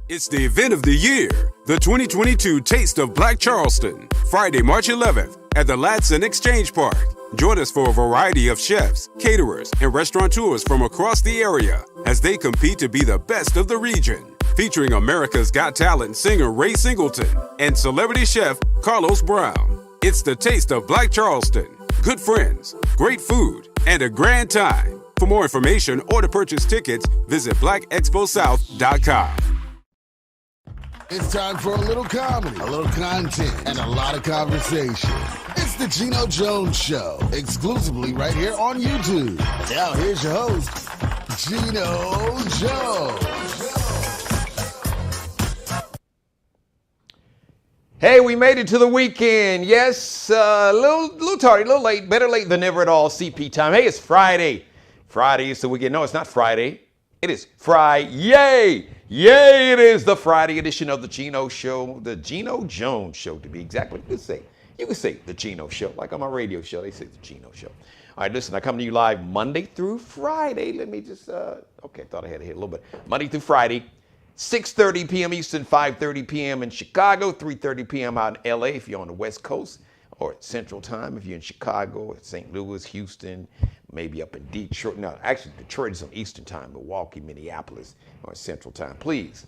It's the event of the year, the 2022 Taste of Black Charleston, Friday, March 11th at the Ladson Exchange Park. Join us for a variety of chefs, caterers, and restaurateurs from across the area as they compete to be the best of the region. Featuring America's Got Talent singer Ray Singleton and celebrity chef Carlos Brown. It's the Taste of Black Charleston. Good friends, great food, and a grand time. For more information or to purchase tickets, visit blackexposouth.com. It's time for a little comedy, a little content, and a lot of conversation. It's the Geno Jones Show, exclusively right here on YouTube. Now here's your host, Geno Jones. Hey, we made it to the weekend. Yes, a little tardy, a little late. Better late than never at all. CP time. Hey, it's Friday. Friday is the weekend. No, it's not Friday. It is Friday. Yay! Yay! It is the Friday edition of the Geno Show, the Geno Jones Show, to be exact. What you say? You can say the Geno Show, like on my radio show. They say the Geno Show. All right, listen. I come to you live Monday through Friday. Let me just. Okay, I thought I had to hit a little bit. Monday through Friday. 6:30 p.m. Eastern, 5:30 p.m. in Chicago, 3:30 p.m. out in LA if you're on the West Coast, or Central Time if you're in Chicago, or St. Louis, Houston, maybe up in Detroit. No, actually, Detroit is on Eastern Time, Milwaukee, Minneapolis, or Central Time. Please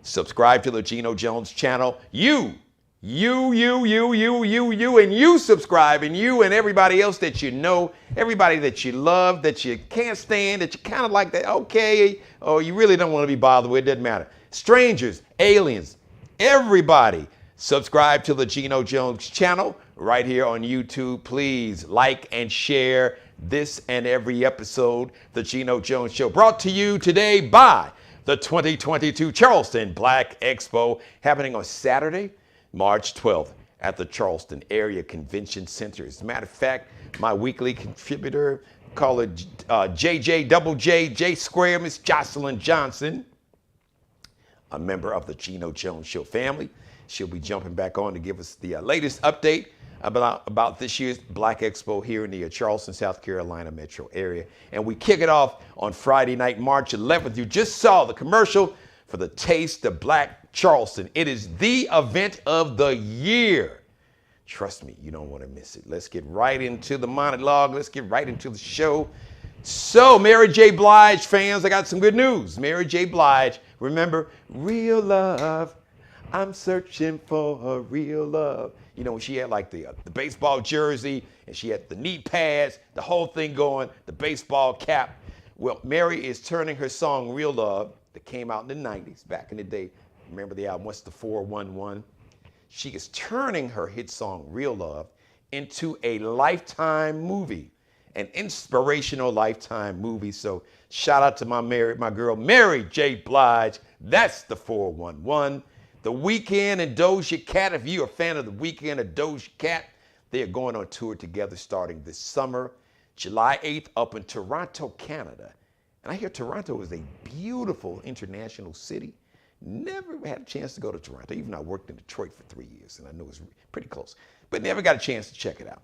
subscribe to the Geno Jones channel. You, and you subscribe, and you and everybody else that you know, everybody that you love, that you can't stand, that you kind of like that, okay, or you really don't want to be bothered with, it doesn't matter. Strangers, aliens, everybody, subscribe to the Geno Jones channel right here on YouTube. Please like and share this and every episode, the Geno Jones Show, brought to you today by the 2022 Charleston Black Expo, happening on Saturday, March 12th at the Charleston Area Convention Center. As a matter of fact, my weekly contributor, call it JJ Double J, J Square, Miss Jocelyn Johnson, a member of the Geno Jones Show family. She'll be jumping back on to give us the latest update about this year's Black Expo here in the Charleston, South Carolina metro area. And we kick it off on Friday night, March 11th. You just saw the commercial for the Taste of Black Charleston. It is the event of the year. Trust me, you don't want to miss it. Let's get right into the monologue. Let's get right into the show. So, Mary J. Blige fans, I got some good news. Mary J. Blige, remember, real love. I'm searching for a real love. You know, when she had like the baseball jersey, and she had the knee pads, the whole thing going, the baseball cap. Well, Mary is turning her song Real Love, that came out in the 90s, back in the day. Remember the album, what's the 411? She is turning her hit song Real Love into a Lifetime movie, an inspirational Lifetime movie. So shout out to my girl, Mary J. Blige. That's the 411. The Weeknd and Doja Cat, if you're a fan of The Weeknd and Doja Cat, they are going on tour together starting this summer, July 8th, up in Toronto, Canada. And I hear Toronto is a beautiful international city. Never had a chance to go to Toronto, even though I worked in Detroit for 3 years, and I know it's pretty close, but never got a chance to check it out.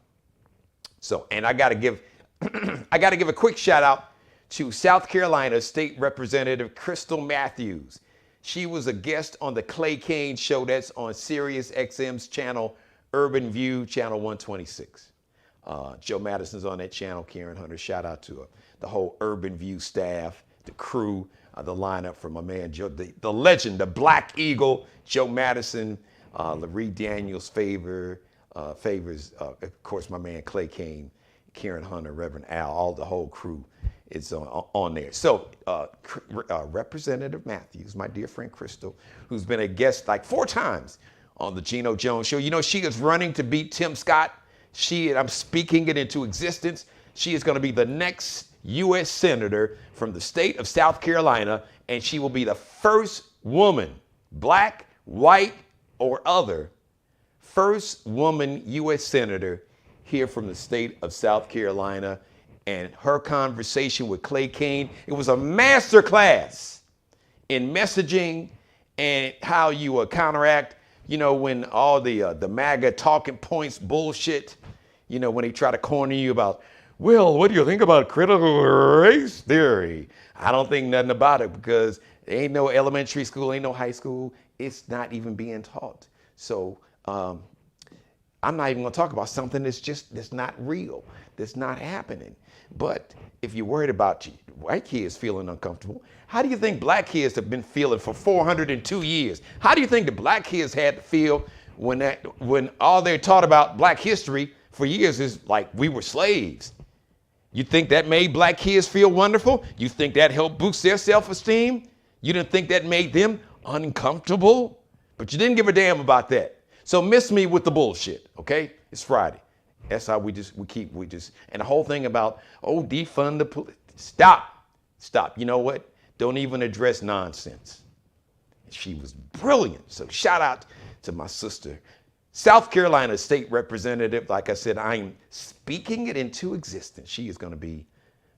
So, and I got to give, a quick shout out to South Carolina State Representative Krystle Matthews. She was a guest on the Clay Kane show that's on Sirius XM's channel, Urban View, channel 126. Joe Madison's on that channel, Karen Hunter. Shout out to the whole Urban View staff, the crew, the lineup from my man, Joe, the legend, the Black Eagle, Joe Madison, LaRee Daniels favors, of course, my man Clay Kane, Karen Hunter, Reverend Al, all the whole crew is on there. So Representative Matthews, my dear friend Krystle, who's been a guest like 4 times on the Geno Jones Show. You know, she is running to beat Tim Scott. I'm speaking it into existence. She is going to be the next U.S. Senator from the state of South Carolina, and she will be the first woman, black, white, or other, first woman U.S. Senator here from the state of South Carolina. And her conversation with Clay Kane, it was a master class in messaging and how you counteract, you know, when all the MAGA talking points bullshit, you know, when they try to corner you about, well, what do you think about critical race theory? I don't think nothing about it because There ain't no elementary school, ain't no high school. It's not even being taught. So I'm not even gonna talk about something that's not real, that's not happening. But if you're worried about white kids feeling uncomfortable, how do you think black kids have been feeling for 402 years? How do you think the black kids had to feel when all they're taught about black history for years is like we were slaves? You think that made black kids feel wonderful? You think that helped boost their self-esteem? You didn't think that made them uncomfortable? But you didn't give a damn about that. So miss me with the bullshit, okay? It's Friday. That's how we keep, and the whole thing about, defund the police. Stop. You know what? Don't even address nonsense. She was brilliant. So shout out to my sister. South Carolina State Representative, like I said, I'm speaking it into existence. She is going to be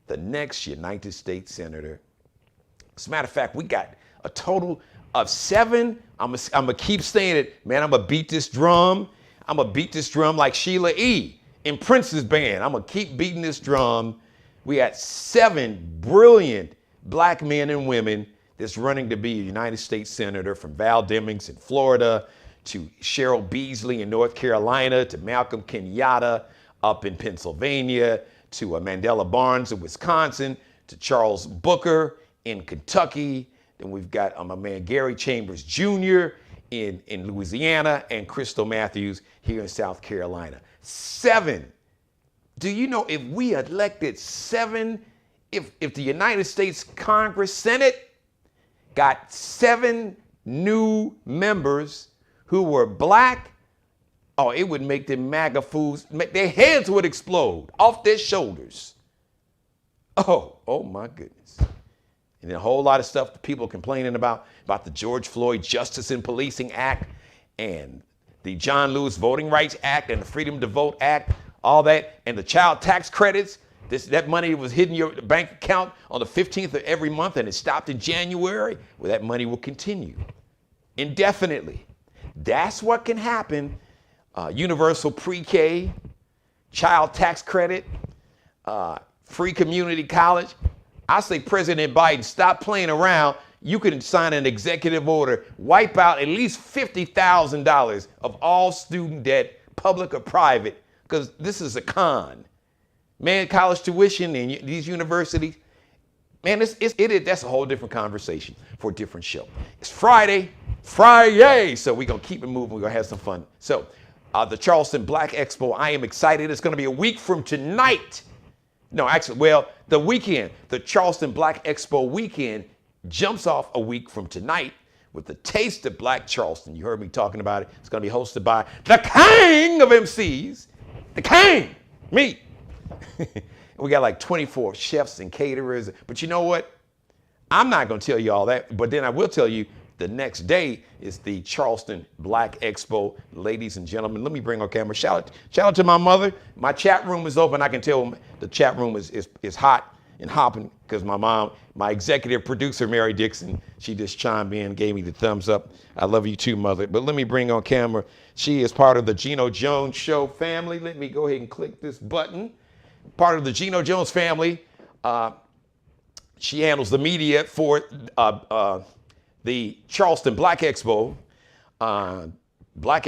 the next United States Senator. As a matter of fact, we got a total of 7. I'm going to keep saying it. Man, I'm going to beat this drum. I'm going to beat this drum like Sheila E. in Prince's band. I'm going to keep beating this drum. We got 7 brilliant black men and women that's running to be a United States Senator, from Val Demings in Florida to Cheryl Beasley in North Carolina to Malcolm Kenyatta up in Pennsylvania to Mandela Barnes in Wisconsin to Charles Booker in Kentucky. Then we've got my man Gary Chambers Jr. in Louisiana and Krystle Matthews here in South Carolina. 7. Do you know if we elected 7, if the United States Congress, Senate got 7 new members who were black, it would make them MAGA fools, their heads would explode off their shoulders. Oh my goodness. And a whole lot of stuff that people complaining about the George Floyd Justice in Policing Act and the John Lewis Voting Rights Act and the Freedom to Vote Act, all that, and the child tax credits. That money was hitting your bank account on the 15th of every month and it stopped in January. Well, that money will continue indefinitely. That's what can happen. Universal pre-K, child tax credit, free community college. I say President Biden, stop playing around. You can sign an executive order, wipe out at least $50,000 of all student debt, public or private, because this is a con. Man, college tuition in these universities, man, that's a whole different conversation for a different show. It's Friday, so we're going to keep it moving. We're going to have some fun. So the Charleston Black Expo, I am excited. It's going to be a week from tonight. No, actually, well, the weekend, the Charleston Black Expo weekend jumps off a week from tonight with the Taste of Black Charleston. You heard me talking about it. It's going to be hosted by the king of MCs, the king, me. We got like 24 chefs and caterers. But you know what? I'm not going to tell you all that, but then I will tell you the next day is the Charleston Black Expo. Ladies and gentlemen, let me bring on camera. Shout out to my mother. My chat room is open. I can tell the chat room is hot and hopping because my mom, my executive producer, Mary Dixon, she just chimed in, gave me the thumbs up. I love you too, mother. But let me bring on camera. She is part of the Geno Jones Show family. Let me go ahead and click this button. Part of the Geno Jones family. She handles the media for the Charleston Black Expo, Black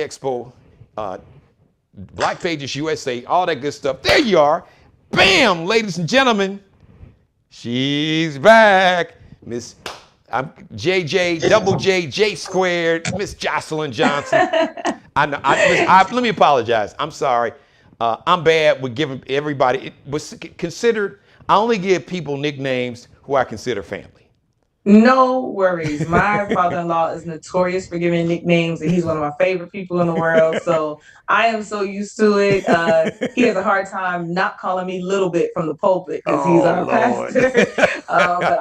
Pages USA, all that good stuff. There you are. Bam, ladies and gentlemen. She's back. Miss JJ, double J, J squared, Miss Jocelyn Johnson. Let me apologize. I'm sorry. I'm bad with giving everybody, it was considered, I only give people nicknames who I consider family. No worries. My father-in-law is notorious for giving nicknames, and he's one of my favorite people in the world. So I am so used to it. He has a hard time not calling me Little Bit from the pulpit because he's our pastor. But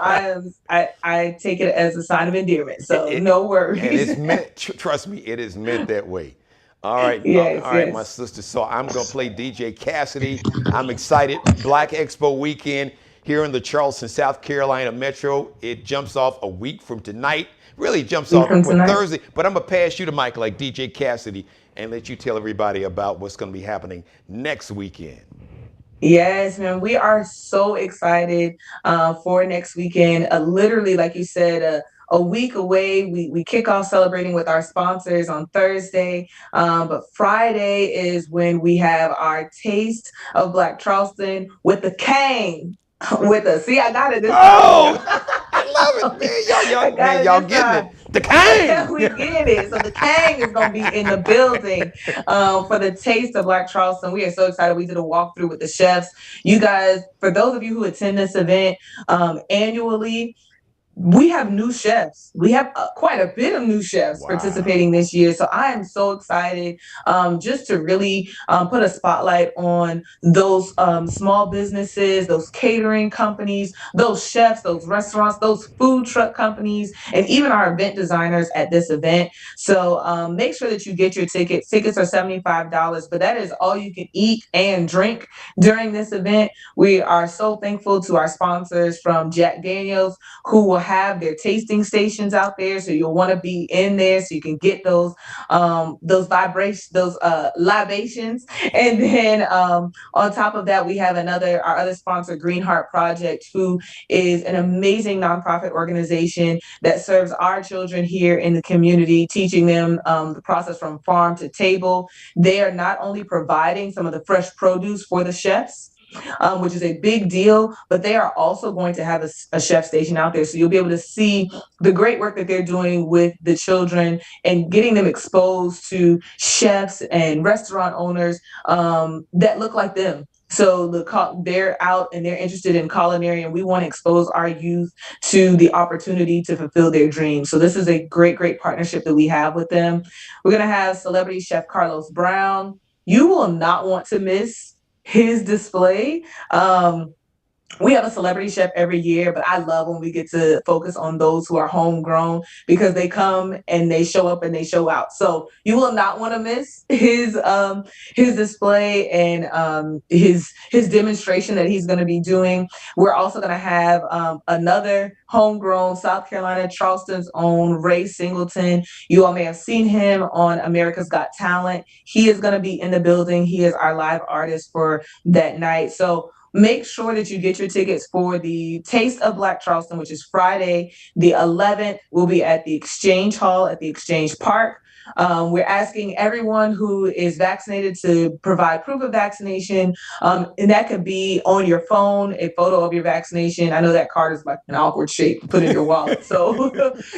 I take it as a sign of endearment. So no worries. And it's meant. Trust me, it is meant that way. All right, yes, all right, my sister. So I'm gonna play DJ Cassidy. I'm excited. Black Expo weekend here in the Charleston, South Carolina metro. It jumps off a week from tonight. Really jumps off from Thursday. But I'm gonna pass you the mic like DJ Cassidy and let you tell everybody about what's gonna be happening next weekend. Yes, man, we are so excited for next weekend. Literally, like you said, a week away. We kick off celebrating with our sponsors on Thursday. But Friday is when we have our Taste of Black Charleston with the Kang. With us. See, I got it this time. I love it, man. Y'all getting it. The Kang. We get it. So the Kang is going to be in the building for the Taste of Black Charleston. We are so excited. We did a walkthrough with the chefs. You guys, for those of you who attend this event annually, we have new chefs. We have quite a bit of new chefs participating this year. So I am so excited just to really put a spotlight on those small businesses, those catering companies, those chefs, those restaurants, those food truck companies, and even our event designers at this event. So make sure that you get your tickets. Tickets are $75, but that is all you can eat and drink during this event. We are so thankful to our sponsors from Jack Daniels, who will have their tasting stations out there, so you'll want to be in there so you can get those vibrations, those libations. And then on top of that, we have our other sponsor, Green Heart Project, who is an amazing nonprofit organization that serves our children here in the community, teaching them the process from farm to table. They are not only providing some of the fresh produce for the chefs, which is a big deal, but they are also going to have a chef station out there. So you'll be able to see the great work that they're doing with the children and getting them exposed to chefs and restaurant owners that look like them. So they're out and they're interested in culinary, and we want to expose our youth to the opportunity to fulfill their dreams. So this is a great, great partnership that we have with them. We're going to have celebrity chef Carlos Brown. You will not want to miss his display. We have a celebrity chef every year, but I love when we get to focus on those who are homegrown, because they come and they show up and they show out. So you will not want to miss his display and his demonstration that he's going to be doing. We're also going to have another homegrown South Carolina, Charleston's own Ray Singleton. You all may have seen him on America's Got Talent. He is going to be in the building. He is our live artist for that night. So make sure that you get your tickets for the Taste of Black Charleston, which is Friday, the 11th. We'll be at the Exchange Hall at the Exchange Park. We're asking everyone who is vaccinated to provide proof of vaccination, and that could be on your phone, a photo of your vaccination. I know that card is like an awkward shape to put in your wallet, so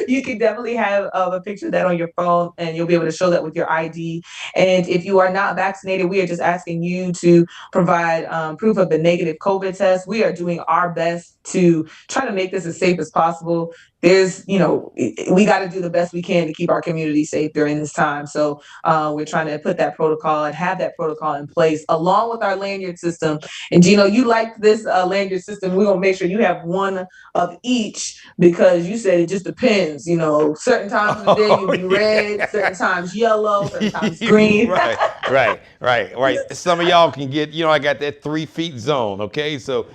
you can definitely have a picture of that on your phone, and you'll be able to show that with your ID. And if you are not vaccinated, we are just asking you to provide proof of the negative COVID test. We are doing our best to try to make this as safe as possible. We got to do the best we can to keep our community safe during this time. So we're trying to put that protocol and have that protocol in place along with our lanyard system. And Geno, you like this lanyard system. We're going to make sure you have one of each, because you said it just depends. Certain times of the day you'll be red, certain times yellow, certain times green. Right. Some of y'all can get, I got that 3 feet zone. Okay. So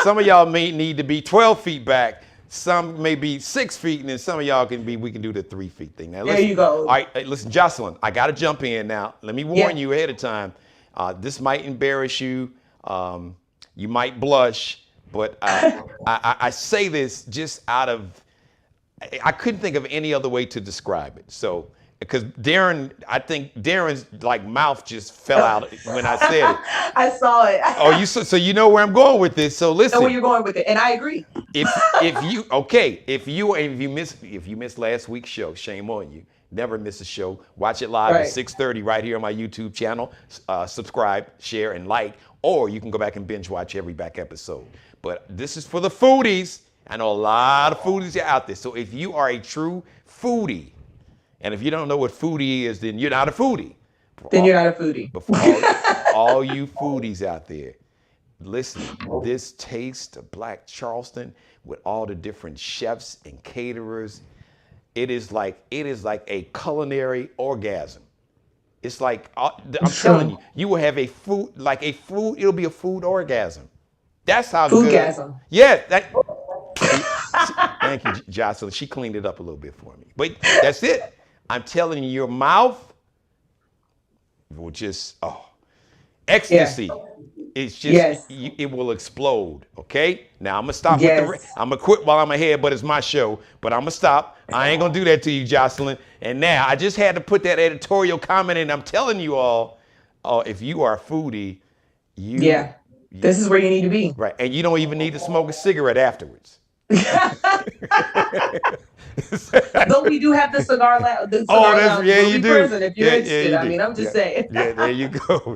some of y'all may need to be 12 feet back. Some may be 6 feet, and then some of y'all we can do the 3 feet thing. Now, there you go. All right, listen, Jocelyn, I got to jump in now. Let me warn you ahead of time. This might embarrass you. You might blush, but I say this just I couldn't think of any other way to describe it. So, because I think Darren's mouth just fell out when I said it. I saw it. So you know where I'm going with this. So listen. I know where you're going with it, and I agree. If you missed last week's show, shame on you. Never miss a show. Watch it live at 6:30 right here on my YouTube channel. Subscribe, share, and like, or you can go back and binge watch every back episode. But this is for the foodies. I know a lot of foodies are out there. So if you are a true foodie, and if you don't know what foodie is, then you're not a foodie. You're not a foodie. But for all you foodies out there, listen, this Taste of Black Charleston with all the different chefs and caterers, it is like a culinary orgasm. It's like, I'm telling you, you will have it'll be a food orgasm. That's how good. Foodgasm. Yeah. Thank you, Jocelyn. She cleaned it up a little bit for me. But that's it. I'm telling you, your mouth will just, ecstasy. It's just Yes. it will explode. Okay. Now I'm gonna stop with Yes. I'm gonna quit while I'm ahead, but it's my show. But I'm gonna stop. I ain't gonna do that to you, Jocelyn. And now I just had to put that editorial comment in. I'm telling you all, if you are a foodie, you, Yeah. This is where you need to be. right, and you don't even need to smoke a cigarette afterwards. Though we do have the cigar lounge. The Oh, cigar that's lounge yeah, will you be do. present if you're Yeah, interested. you I do. mean, I'm just Yeah. saying. Yeah, there you go. So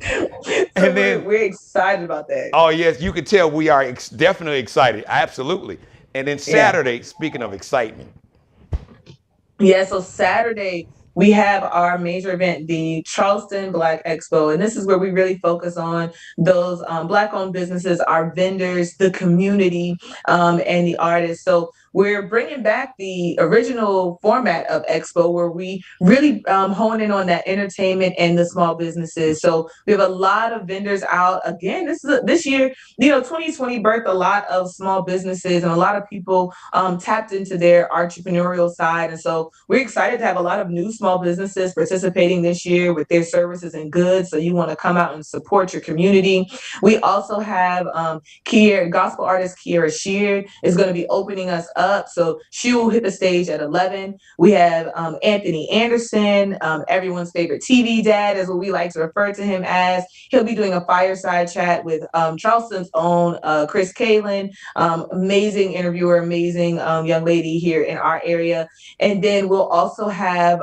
And then we're excited about that. oh yes, you can tell we are definitely excited. Absolutely. And then Saturday, speaking of excitement. Yeah, so Saturday we have our major event, the Charleston Black Expo, and this is where we really focus on those Black-owned businesses, our vendors, the community, and the artists. So we're bringing back the original format of Expo, where we really hone in on that entertainment and the small businesses. So we have a lot of vendors out. Again, this year, 2020 birthed a lot of small businesses, and a lot of people tapped into their entrepreneurial side. And so we're excited to have a lot of new small businesses participating this year with their services and goods. So you want to come out and support your community. We also have gospel artist Kiera Sheard is going to be opening us up. So she will hit the stage at 11. We have Anthony Anderson, everyone's favorite TV dad, is what we like to refer to him as. He'll be doing a fireside chat with Charleston's own Chris Kalin, amazing interviewer, amazing young lady here in our area. And then we'll also have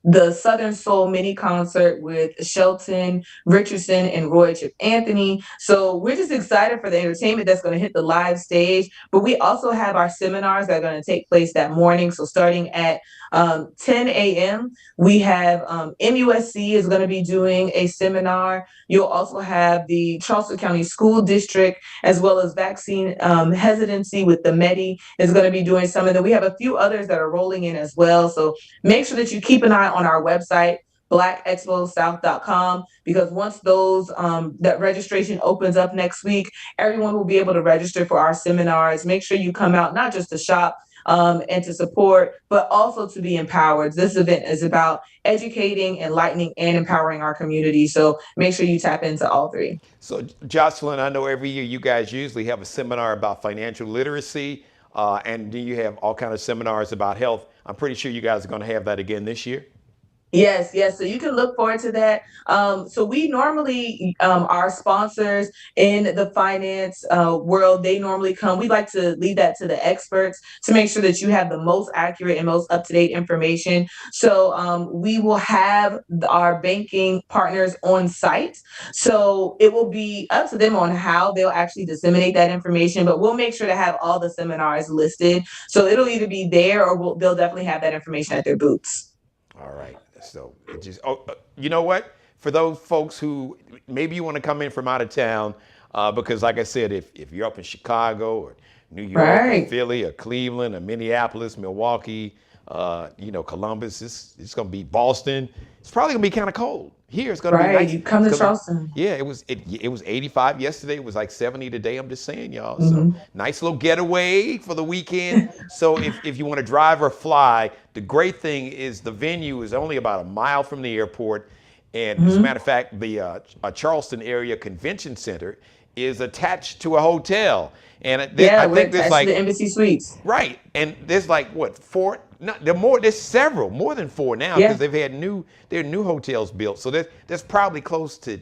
the Southern Soul mini concert with Shelton Richardson and Roy Chip Anthony. So we're just excited for the entertainment that's going to hit the live stage. But we also have our seminars that are going to take place that morning. So starting at 10 a.m., we have MUSC is going to be doing a seminar. You'll also have the Charleston County School District, as well as vaccine hesitancy with the Medi is going to be doing some of them. We have a few others that are rolling in as well. So make sure that you keep an eye on our website, blackexposouth.com, because once that registration opens up next week, everyone will be able to register for our seminars. Make sure you come out, not just to shop and to support, but also to be empowered. This event is about educating, enlightening, and empowering our community. So make sure you tap into all three. So Jocelyn, I know every year you guys usually have a seminar about financial literacy, and then you have all kinds of seminars about health. I'm pretty sure you guys are going to have that again this year. Yes. So you can look forward to that. So we normally, our sponsors in the finance world, they normally come. We like to leave that to the experts to make sure that you have the most accurate and most up-to-date information. So we will have our banking partners on site. So it will be up to them on how they'll actually disseminate that information, but we'll make sure to have all the seminars listed. So it'll either be there or they'll definitely have that information at their booths. All right. So it just, you know what? For those folks who maybe you want to come in from out of town, because like I said, if you're up in Chicago or New York, or Philly or Cleveland or Minneapolis, Milwaukee, Columbus, it's going to be Boston. It's probably going to be kind of cold. Here it's going to be nice. You come to Charleston. Yeah, it was 85 yesterday. It was like 70 today. I'm just saying, y'all. So nice little getaway for the weekend. So if you want to drive or fly, the great thing is the venue is only about a mile from the airport. And as a matter of fact, the Charleston Area Convention Center is attached to a hotel. And I think there's like the Embassy Suites. Right. And there's like what, four? No, there's several, more than four now, because they've had new hotels built. So there's probably close to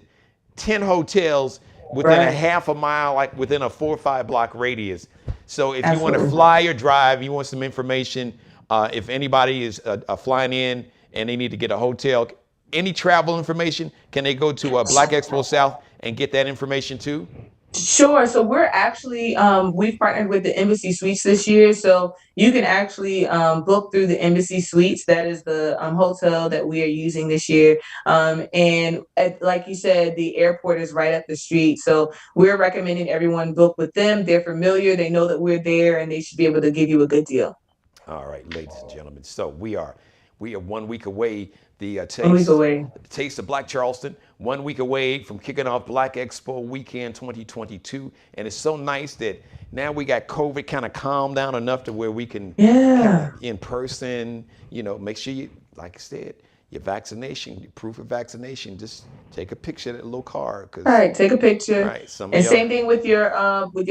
10 hotels within a half a mile, like within a 4 or 5 block radius. So if you want to fly or drive, you want some information, if anybody is flying in and they need to get a hotel, any travel information, can they go to Black Expo South and get that information too? Sure. So we're actually, we've partnered with the Embassy Suites this year. So you can actually book through the Embassy Suites. That is the hotel that we are using this year. Like you said, the airport is right up the street. So we're recommending everyone book with them. They're familiar. They know that we're there and they should be able to give you a good deal. All right, ladies and gentlemen. So we are 1 week away. The Taste of Black Charleston, 1 week away from kicking off Black Expo Weekend 2022. And it's so nice that now we got COVID kind of calmed down enough to where we can kind of in person, make sure you, like I said, your vaccination, your proof of vaccination, just take a picture of that little card. All right, take a picture. Right, and same thing with your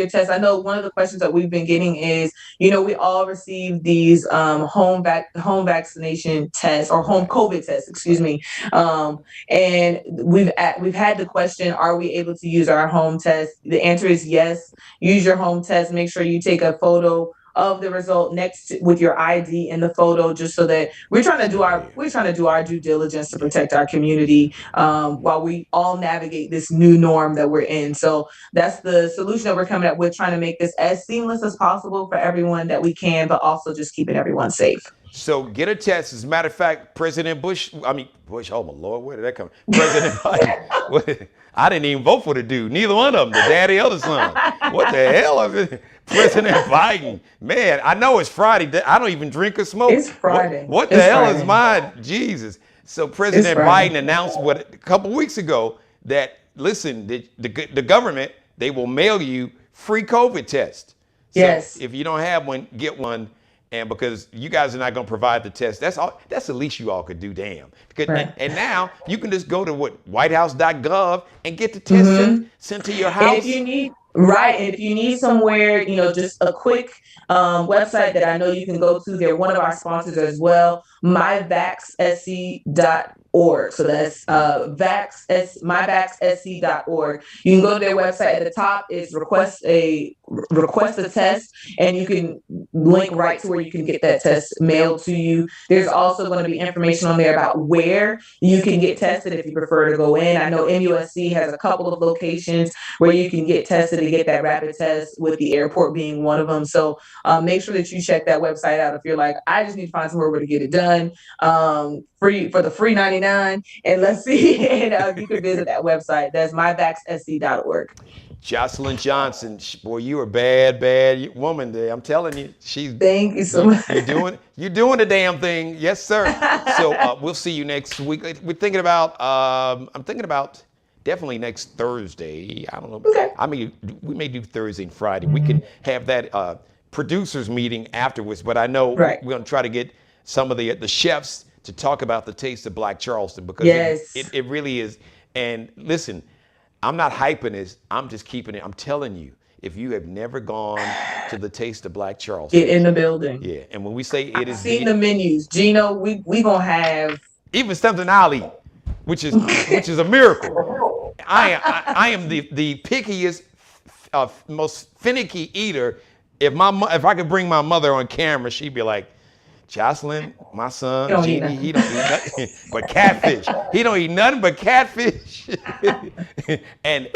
test. I know one of the questions that we've been getting is, we all receive these home vaccination tests or home COVID tests, excuse me. And we've had the question, are we able to use our home test? The answer is yes. Use your home test. Make sure you take a photo of the result with your ID in the photo, just so that we're trying to do our due diligence to protect our community while we all navigate this new norm that we're in. So that's the solution that we're coming up with, trying to make this as seamless as possible for everyone that we can, but also just keeping everyone safe. So get a test. As a matter of fact, President Bush, oh my Lord, where did that come? President Biden, I didn't even vote for the dude. Neither one of them, the daddy or the son. What the hell is it? President Biden. Man, I know it's Friday. I don't even drink or smoke. It's Friday. What the hell is mine? Jesus. So President Biden announced a couple weeks ago that, listen, the government, they will mail you free COVID tests. So yes. If you don't have one, get one. And because you guys are not going to provide the test, that's the least you all could do, damn. And now you can just go to whitehouse.gov and get the test sent to your house. And if you need somewhere, just a quick website that I know you can go to, they're one of our sponsors as well, myvaxsc.org. So that's myvaxsc.org. You can go to their website. At the top is request a test, and you can link right to where you can get that test mailed to you. There's also going to be information on there about where you can get tested if you prefer to go in. I know MUSC has a couple of locations where you can get tested to get that rapid test, with the airport being one of them. So make sure that you check that website out if you're like, I just need to find somewhere where to get it done. Free for the free 99, and let's see, and you can visit that website. That's myvaxsc.org. Jocelyn Johnson, boy, you are bad woman there. I'm telling you, Thank you so much. You're doing the damn thing, yes, sir. So we'll see you next week. We're thinking about. I'm thinking about definitely next Thursday. I don't know. Okay. We may do Thursday and Friday. We can have that producers meeting afterwards. But I know we're going to try to get some of the chefs to talk about the taste of Black Charleston, because it really is. And listen, I'm not hyping this. I'm just keeping it. I'm telling you, if you have never gone to the Taste of Black Charleston, get in the building. Yeah, and when we say it is, seen the menus, Geno. We gonna have even something I'll eat, which is a miracle. I am the pickiest, most finicky eater. If I could bring my mother on camera, she'd be like, Jocelyn, my son, he don't eat nothing but catfish. He don't eat nothing but catfish and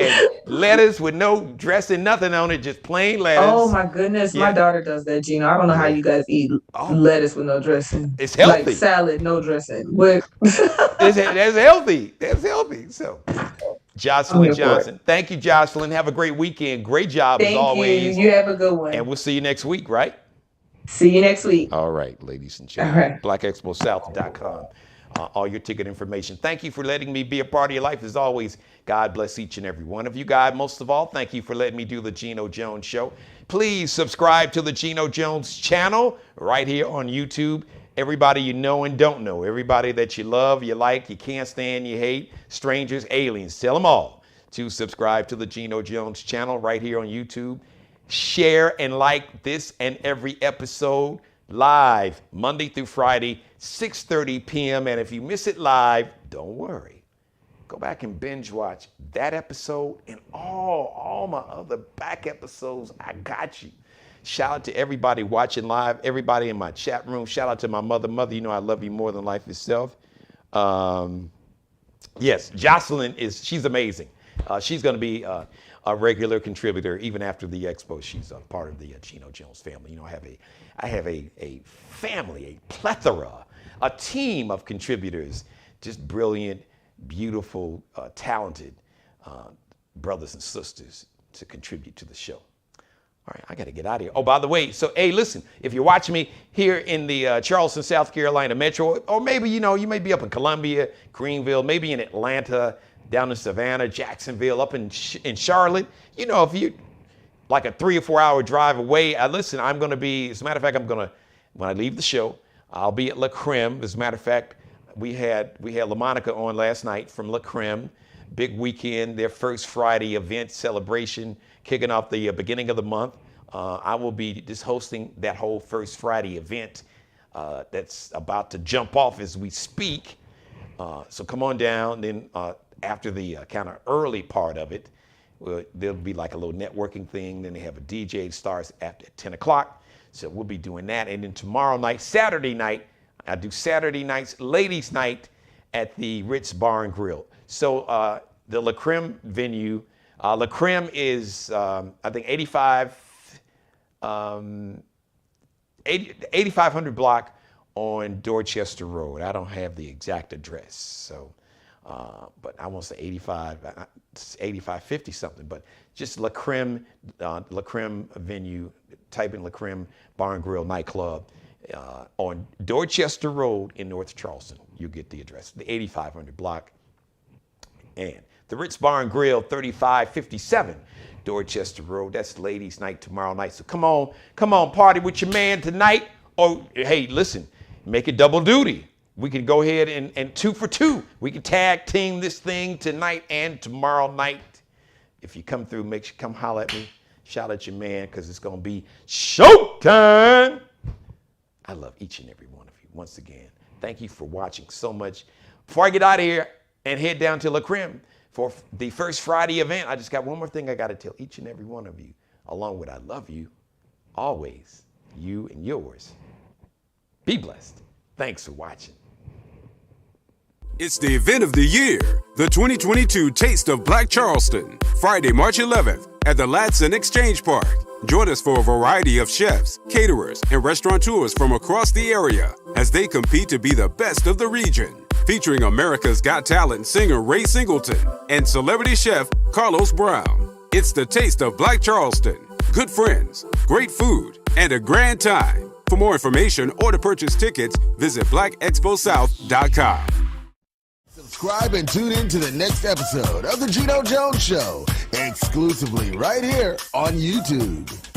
lettuce with no dressing, nothing on it, just plain lettuce. Oh my goodness, my daughter does that, Geno. I don't know how you guys eat lettuce with no dressing. It's healthy. Like salad, no dressing. But that's healthy. That's healthy. So, Jocelyn Johnson, thank you, Jocelyn. Have a great weekend. Great job as always. Thank you. You have a good one. And we'll see you next week, right? See you next week. All right, ladies and gentlemen. BlackExpoSouth.com. All your ticket information. Thank you for letting me be a part of your life as always. God bless each and every one of you. God, most of all, thank you for letting me do the Geno Jones Show. Please subscribe to the Geno Jones channel right here on YouTube. Everybody you know and don't know, everybody that you love, you like, you can't stand, you hate, strangers, aliens, tell them all to subscribe to the Geno Jones channel right here on YouTube. Share and like this and every episode live Monday through Friday, 6:30 p.m. And if you miss it live, don't worry. Go back and binge watch that episode and all my other back episodes. I got you. Shout out to everybody watching live, everybody in my chat room. Shout out to my mother. Mother, you know I love you more than life itself. Yes, Jocelyn she's amazing. She's going to be a regular contributor even after the Expo. She's a part of the Geno Jones family. You know, I have a family, a plethora, a team of contributors, just brilliant, beautiful, talented brothers and sisters to contribute to the show. All right, I got to get out of here. Oh, by the way, so, hey, listen, if you're watching me here in the Charleston, South Carolina metro, or maybe, you may be up in Columbia, Greenville, maybe in Atlanta, down in Savannah, Jacksonville, up in Charlotte, if you like a 3 or 4 hour drive away, listen, I'm going to be, as a matter of fact, when I leave the show, I'll be at La Creme. As a matter of fact, we had LaMonica on last night from La Creme. Big weekend, their first Friday event celebration, kicking off the beginning of the month. I will be just hosting that whole first Friday event that's about to jump off as we speak. So come on down. Then after the kind of early part of it, there'll be like a little networking thing. Then they have a DJ that starts after 10 o'clock. So we'll be doing that. And then tomorrow night, Saturday night, I do Saturday nights, ladies' night at the Ritz Bar and Grill. So the La Creme venue, La Creme is, I think, 8500 block on Dorchester Road. I don't have the exact address, so, but I want to say 8550 something, but just La Creme venue, type in La Creme Bar and Grill nightclub on Dorchester Road in North Charleston. You get the address, the 8500 block. And the Ritz Bar and Grill, 3557 Dorchester Road. That's ladies' night tomorrow night. So come on, party with your man tonight. Or hey, listen, make it double duty. We can go ahead and 2 for 2. We can tag team this thing tonight and tomorrow night. If you come through, make sure come holler at me. Shout at your man, because it's gonna be showtime. I love each and every one of you. Once again, thank you for watching so much. Before I get out of here and head down to La Creme for the first Friday event, I just got one more thing I got to tell each and every one of you, along with I love you, always, you and yours. Be blessed. Thanks for watching. It's the event of the year, the 2022 Taste of Black Charleston, Friday, March 11th at the Latson Exchange Park. Join us for a variety of chefs, caterers, and restaurateurs from across the area as they compete to be the best of the region. Featuring America's Got Talent singer Ray Singleton and celebrity chef Carlos Brown. It's the Taste of Black Charleston. Good friends, great food, and a grand time. For more information or to purchase tickets, visit blackexposouth.com. Subscribe and tune in to the next episode of The Geno Jones Show, exclusively right here on YouTube.